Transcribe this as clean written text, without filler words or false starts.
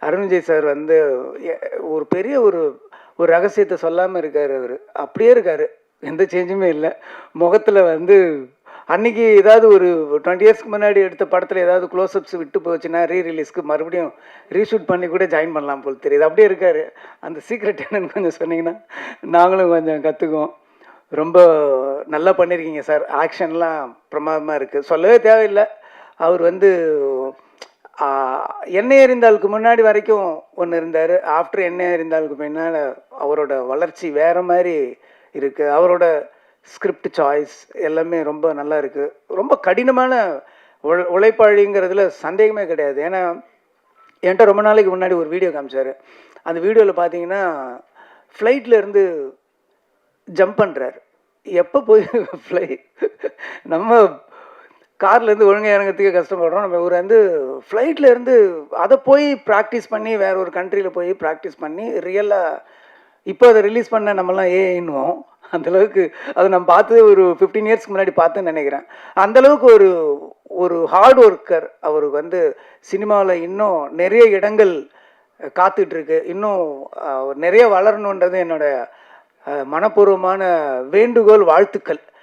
Arun Vijay sir வந்து எ ஒரு பெரிய ஒரு ஒரு ரகசியத்த சொல்லாம இருக்காரு அவரு. அப்படியே இருக்காரு. எந்த சேஞ்சுமே இல்ல. முகத்துல வந்து அன்னைக்கு ஏதாவது ஒரு 20 இயர்ஸ்க்கு முன்னாடி எடுத்த படத்துல ஏதாவது க்ளோஸ்அப்ஸ் விட்டு போச்சுன்னா, ரிலீஸ்க்கு மறுபடியும் ரீஷூட் பண்ணி கூட ஜாயின் பண்ணலாம் போல தெரியுது. அப்படியே இருக்காரு. அந்த சீக்ரெட் என்னன்னு கொஞ்சம் சொன்னீங்கன்னா, நாங்களும் கொஞ்சம் கத்துக்குவோம். ரொம்ப நல்லா பண்ணியிருக்கீங்க சார். ஆக்ஷன்லாம் பிரமாதமா இருக்கு. சொல்லவே தேவையில்ல. அவர் வந்து ஆ எண்ணெய் எறிந்தாலுக்கு முன்னாடி வரைக்கும் ஒண்ணு இருந்தாரு. ஆஃப்டர் எண்ணெய் எறிந்தாலுக்கு பின்னால அவரோட வளர்ச்சி வேற மாரி இருக்கு. அவரோட ஸ்கிரிப்ட் சாய்ஸ் எல்லாமே ரொம்ப நல்லா இருக்கு. ரொம்ப கடினமான உழைப்பாளிங்கிறதுல சந்தேகமே கிடையாது. ஏன்னா, என்ட்ட ரொம்ப நாளைக்கு முன்னாடி ஒரு வீடியோ காமிச்சாரு. அந்த வீடியோல பார்த்தீங்கன்னா, ஃப்ளைட்ல இருந்து ஜம்ப் பண்றாரு. எப்ப போய் நம்ம கார்லேருந்து ஒழுங்கா இறங்கறதுக்கே கஷ்டப்படுறோம். நம்ம இவரு வந்து ஃப்ளைட்ல இருந்து அத போய் பிராக்டிஸ் பண்ணி வேற ஒரு கண்ட்ரில போய் பிராக்டிஸ் பண்ணி ரியலா இப்போ அத ரிலீஸ் பண்ண நம்மலாம் ஏஐன்னுவோம். அந்த அளவுக்கு அத நான் பார்த்தது ஒரு 15 இயர்ஸ்க்கு முன்னாடி பார்த்தேன்னு நெனைக்கிறேன். அந்த அளவுக்கு ஒரு ஒரு ஹார்ட் ஒர்க்கர். அவருக்கு வந்து சினிமாவுல இன்னும் நெறைய இடங்கள் காத்துட்டு இருக்கு. இன்னும் நெறைய வளரணுன்றது என்னோட மனப்பூர்வமான வேண்டுகோள், வாழ்த்துக்கள்.